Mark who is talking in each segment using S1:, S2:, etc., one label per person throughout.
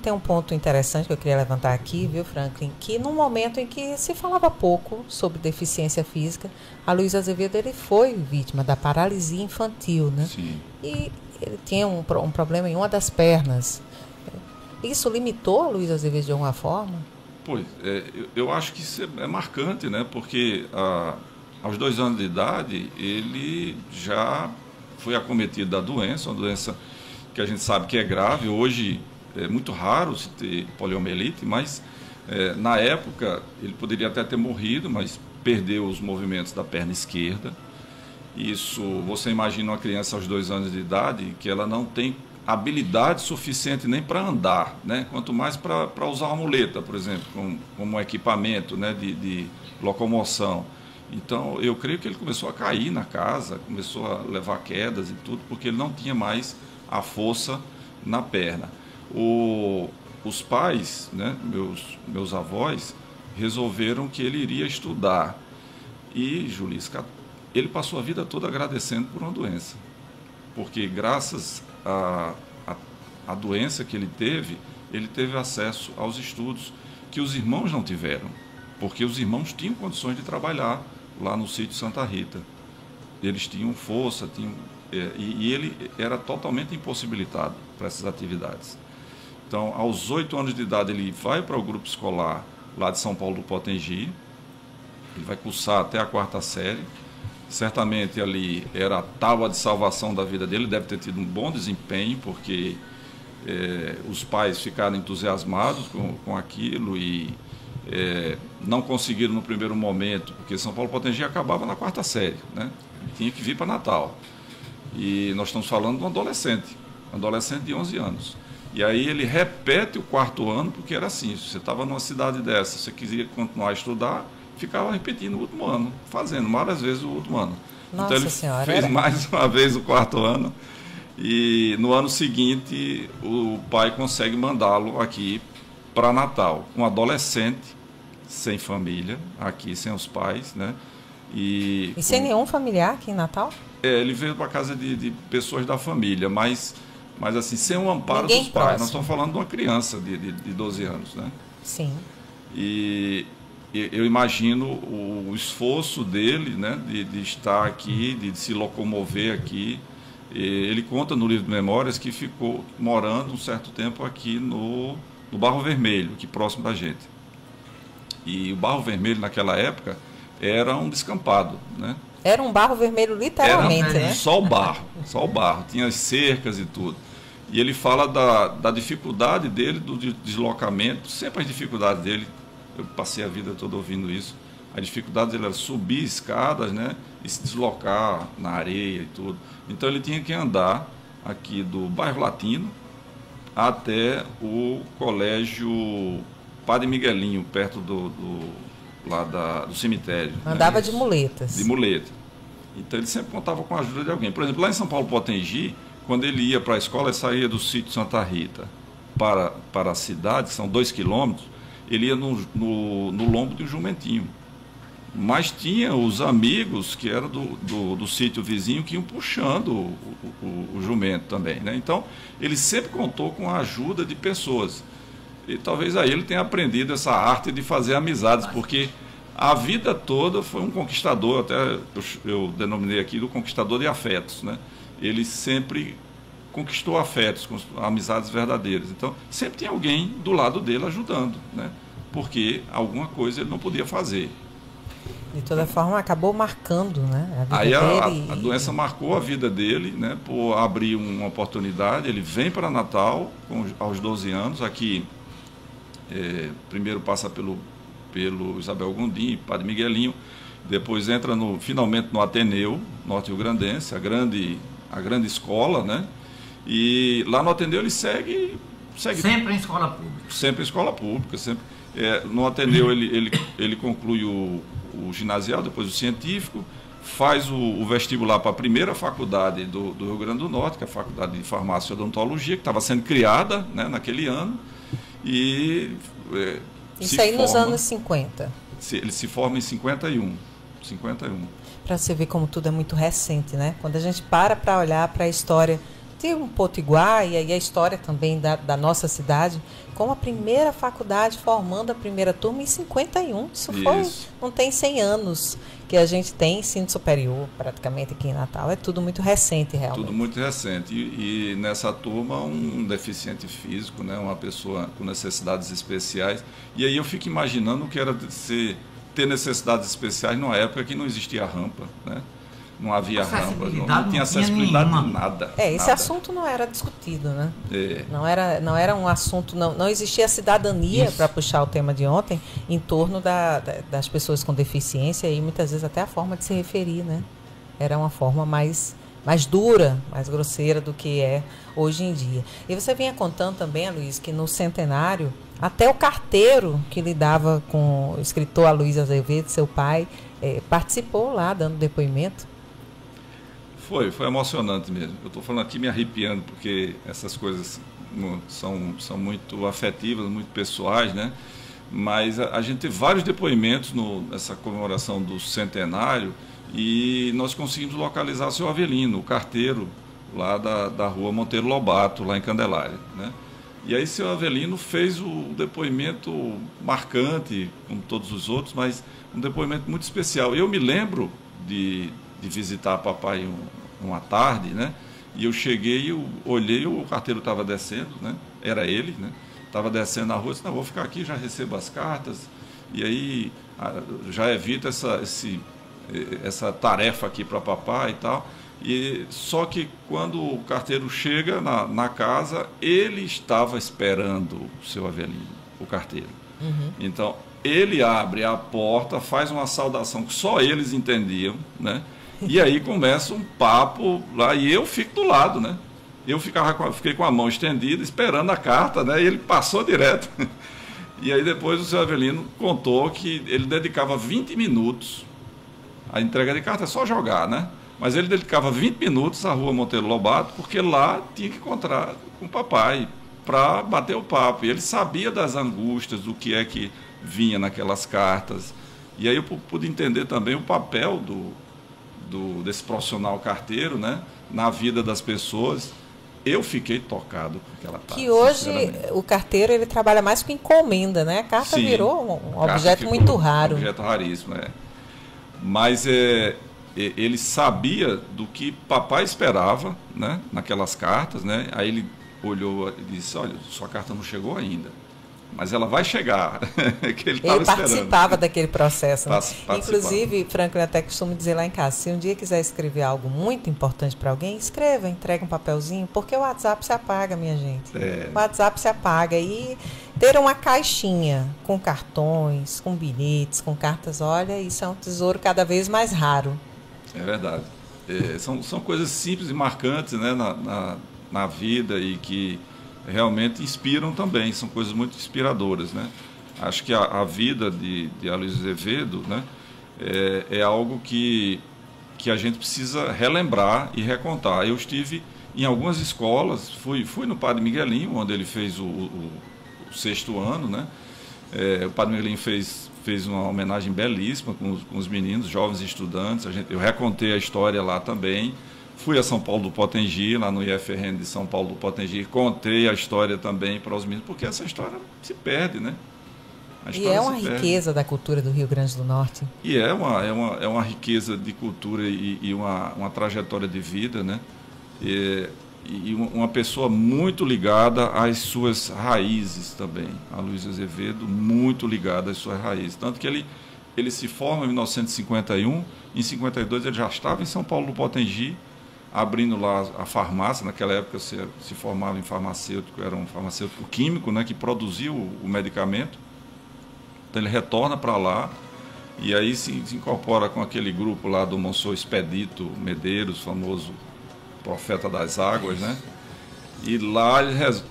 S1: tem um ponto interessante que eu queria levantar aqui, viu, Franklin? Que no momento em que se falava pouco sobre deficiência física, a Luiz Azevedo ele foi vítima da paralisia infantil, né?
S2: Sim.
S1: E ele tinha um problema em uma das pernas. Isso limitou a Luiz Azevedo de alguma forma?
S2: Pois, eu acho que isso é marcante, né? Porque aos 2 anos de idade, ele já foi acometido da doença, uma doença que a gente sabe que é grave. Hoje é muito raro se ter poliomielite, mas na época ele poderia até ter morrido, mas perdeu os movimentos da perna esquerda. Isso, você imagina uma criança aos 2 anos de idade que ela não tem habilidade suficiente nem para andar, né? Quanto mais para usar uma muleta, por exemplo, como um equipamento, né, de locomoção. Então, eu creio que ele começou a cair na casa, começou a levar quedas e tudo, porque ele não tinha mais a força na perna. Os pais, né, meus avós, resolveram que ele iria estudar. E, Julisca, ele passou a vida toda agradecendo por uma doença. Porque graças à doença que ele teve acesso aos estudos que os irmãos não tiveram. Porque os irmãos tinham condições de trabalhar lá no sítio Santa Rita. Eles tinham força, e ele era totalmente impossibilitado para essas atividades. Então, aos 8 anos de idade, ele vai para o grupo escolar lá de São Paulo do Potengi. Ele vai cursar até a 4ª série. Certamente ali era a tábua de salvação da vida dele, deve ter tido um bom desempenho, porque os pais ficaram entusiasmados com aquilo e não conseguiram no primeiro momento, porque São Paulo Potengi acabava na 4ª série, né? Ele tinha que vir para Natal. E nós estamos falando de um adolescente de 11 anos. E aí ele repete o 4º ano, porque era assim, se você estava numa cidade dessa, você quisia continuar a estudar, ficava repetindo o último ano, fazendo várias vezes o último ano.
S1: Nossa
S2: então ele
S1: Senhora,
S2: fez mais uma vez o 4º ano, e no ano seguinte o pai consegue mandá-lo aqui para Natal, um adolescente sem família, aqui sem os pais, né? E
S1: sem nenhum familiar aqui em Natal?
S2: Ele veio para casa de pessoas da família, mas assim, sem o amparo
S1: Ninguém
S2: dos pais.
S1: próximo.
S2: Nós estamos falando de uma criança de 12 anos, né?
S1: Sim.
S2: E eu imagino o esforço dele, né, de estar aqui, de se locomover aqui. Ele conta no livro de memórias que ficou morando um certo tempo aqui no Barro Vermelho, aqui próximo da gente. E o Barro Vermelho, naquela época, era um descampado, né?
S1: Era um barro vermelho, literalmente, né?
S2: Só o barro. Tinha as cercas e tudo. E ele fala da dificuldade dele, do deslocamento, sempre as dificuldades dele. Eu passei a vida toda ouvindo isso. A dificuldade dele era subir escadas, né, e se deslocar na areia e tudo. Então ele tinha que andar aqui do bairro Latino até o colégio Padre Miguelinho, perto do cemitério.
S1: Andava, né, de
S2: De
S1: muletas.
S2: muleta. Então ele sempre contava com a ajuda de alguém. Por exemplo, lá em São Paulo Potengi, quando ele ia para a escola, ele saía do sítio Santa Rita para a cidade, são 2 quilômetros, ele ia no lombo de um jumentinho. Mas tinha os amigos que eram do sítio vizinho que iam puxando o jumento também, né? Então, ele sempre contou com a ajuda de pessoas. E talvez aí ele tenha aprendido essa arte de fazer amizades, porque a vida toda foi um conquistador, até eu denominei aqui do conquistador de afetos, né? Ele sempre conquistou afetos, amizades verdadeiras. Então, sempre tinha alguém do lado dele ajudando, né? Porque alguma coisa ele não podia fazer.
S1: De toda forma, acabou marcando, né, a vida dele.
S2: A doença marcou a vida dele, né, por abrir uma oportunidade. Ele vem para Natal aos 12 anos, aqui primeiro passa pelo Isabel Gondim, Padre Miguelinho, depois entra finalmente no Ateneu Norte-Rio-Grandense, a grande escola, né? E lá no Ateneu ele segue
S3: sempre em escola pública.
S2: Sempre em escola pública, sempre. No Ateneu ele conclui o ginasial, depois o científico, faz o vestibular para a primeira faculdade do Rio Grande do Norte, que é a Faculdade de Farmácia e Odontologia, que estava sendo criada, né, naquele ano.
S1: Isso aí nos anos 50.
S2: Ele se forma em 51.
S1: Para você ver como tudo é muito recente, né? Quando a gente para olhar para a história de um Potiguar, e aí a história também da nossa cidade, como a primeira faculdade formando a primeira turma em 51. Isso foi, não tem 100 anos que a gente tem ensino superior praticamente aqui em Natal. É tudo muito recente, realmente.
S2: Tudo muito recente. E nessa turma, um deficiente físico, né, uma pessoa com necessidades especiais. E aí eu fico imaginando o que era ter necessidades especiais numa época que não existia rampa, né? Não havia rampa, não tinha acessibilidade a nada.
S1: Esse
S2: nada.
S1: Assunto não era discutido, né? Não era um assunto, não existia cidadania, para puxar o tema de ontem, em torno das pessoas com deficiência, e muitas vezes até a forma de se referir, né? Era uma forma mais dura, mais grosseira do que é hoje em dia. E você vinha contando também, Luiz, que no centenário, até o carteiro que lidava com o escritor Aloysio Azevedo, seu pai, participou lá dando depoimento.
S2: Foi emocionante mesmo. Eu estou falando aqui me arrepiando, porque essas coisas são muito afetivas, muito pessoais, né? Mas a gente teve vários depoimentos nessa comemoração do centenário, e nós conseguimos localizar o seu Avelino, o carteiro lá da rua Monteiro Lobato, lá em Candelária, né? E aí seu Avelino fez o depoimento marcante, como todos os outros, mas um depoimento muito especial. Eu me lembro de visitar papai uma tarde, né? E eu cheguei, eu olhei, o carteiro estava descendo, né? Era ele, né? Estava descendo na rua, disse, não, vou ficar aqui, já recebo as cartas, e aí já evito essa tarefa aqui para papai e tal. E só que quando o carteiro chega na casa, ele estava esperando o seu Avelino, o carteiro.
S1: Uhum.
S2: Então, ele abre a porta, faz uma saudação que só eles entendiam, né? E aí começa um papo lá, e eu fico do lado, né? Eu fiquei com a mão estendida, esperando a carta, né? E ele passou direto. E aí depois o seu Avelino contou que ele dedicava 20 minutos, a entrega de carta é só jogar, né? Mas ele dedicava 20 minutos à rua Monteiro Lobato, porque lá tinha que encontrar com o papai para bater o papo. E ele sabia das angústias, do que é que vinha naquelas cartas. E aí eu pude entender também o papel desse profissional carteiro, né, na vida das pessoas. Eu fiquei tocado com aquela parte.
S1: Que hoje o carteiro ele trabalha mais com encomenda, né? A carta virou um objeto muito raro.
S2: Um objeto raríssimo, Mas ele sabia do que papai esperava, né, naquelas cartas, né? Aí ele olhou e disse, olha, sua carta não chegou ainda, mas ela vai chegar. Que ele
S1: participava daquele processo, né? Inclusive, Franklin até costuma dizer lá em casa, se um dia quiser escrever algo muito importante para alguém, escreva, entrega um papelzinho, porque o WhatsApp se apaga, minha gente. O WhatsApp se apaga. E ter uma caixinha com cartões, com bilhetes, com cartas, olha, isso é um tesouro cada vez mais raro.
S2: É verdade. São coisas simples e marcantes, né, na vida, e que realmente inspiram também, são coisas muito inspiradoras, né? Acho que a vida de Aloysio Azevedo, né, é algo que a gente precisa relembrar e recontar. Eu estive em algumas escolas, fui no Padre Miguelinho, onde ele fez o 6º ano, né? O Padre Miguelinho fez uma homenagem belíssima com os meninos, jovens estudantes. Eu recontei a história lá também. Fui a São Paulo do Potengi, lá no IFRN de São Paulo do Potengi, contei a história também para os meninos, porque essa história se perde, né?
S1: E é uma riqueza da cultura do Rio Grande do Norte.
S2: E é uma riqueza de cultura e uma trajetória de vida, né? E uma pessoa muito ligada às suas raízes também. Aloysio Azevedo, muito ligado às suas raízes. Tanto que ele se forma em 1951, em 52 ele já estava em São Paulo do Potengi, abrindo lá a farmácia. Naquela época se formava em farmacêutico, era um farmacêutico químico, né, que produzia o medicamento. Então ele retorna para lá e aí se incorpora com aquele grupo lá do Monsenhor Expedito Medeiros, famoso profeta das águas, né? E lá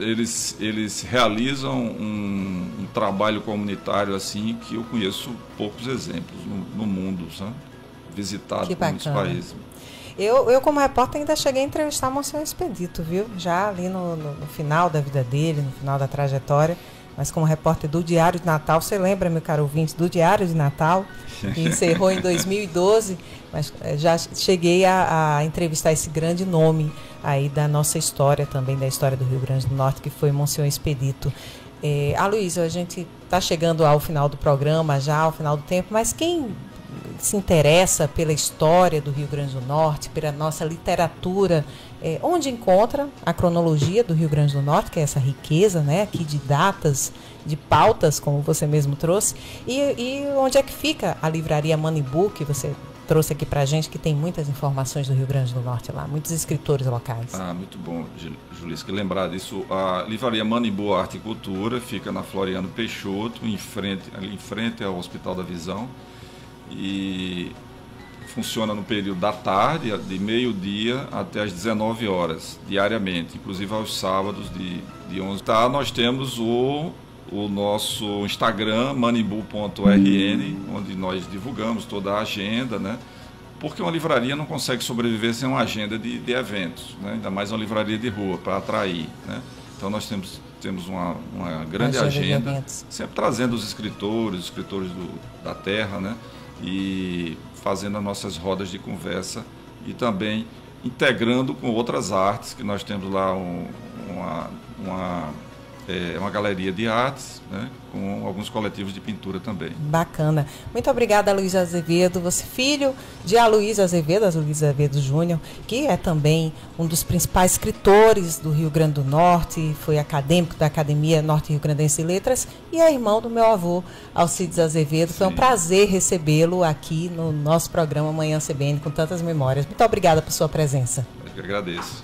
S2: eles realizam um trabalho comunitário assim que eu conheço poucos exemplos no mundo, sabe? Visitado por muitos países.
S1: Eu, como repórter, ainda cheguei a entrevistar o Monsenhor Expedito, viu? Já ali no final da vida dele, no final da trajetória, mas como repórter do Diário de Natal, você lembra, meu caro ouvinte, do Diário de Natal, que encerrou em 2012, mas já cheguei a entrevistar esse grande nome aí da nossa história também, da história do Rio Grande do Norte, que foi Monsenhor Expedito. Aloysio, a gente está chegando ao final do programa, já ao final do tempo, mas quem se interessa pela história do Rio Grande do Norte, pela nossa literatura, onde encontra a cronologia do Rio Grande do Norte, que é essa riqueza, né, aqui de datas, de pautas, como você mesmo trouxe, e onde é que fica a livraria Manibu, que você trouxe aqui para a gente, que tem muitas informações do Rio Grande do Norte lá, muitos escritores locais.
S2: Muito bom, Juliz, que lembrar disso. A livraria Manibu Arte e Cultura fica na Floriano Peixoto, ali em frente ao Hospital da Visão, e funciona no período da tarde, de meio-dia até as 19 horas, diariamente, inclusive aos sábados de 11. Nós temos o nosso Instagram, manibu.rn, onde nós divulgamos toda a agenda, né? Porque uma livraria não consegue sobreviver sem uma agenda de eventos, né? Ainda mais uma livraria de rua, para atrair, né? Então nós temos uma grande agenda, sempre trazendo os escritores da terra, né? E fazendo as nossas rodas de conversa e também integrando com outras artes, que nós temos lá uma galeria de artes, né, com alguns coletivos de pintura também.
S1: Bacana. Muito obrigada, Aloysio Azevedo. Você filho de Aloysio Azevedo Júnior, que é também um dos principais escritores do Rio Grande do Norte, foi acadêmico da Academia Norte Rio Grandense de Letras e é irmão do meu avô, Alcides Azevedo. Foi um prazer recebê-lo aqui no nosso programa Manhã CBN, com tantas memórias. Muito obrigada por sua presença.
S2: Eu que agradeço.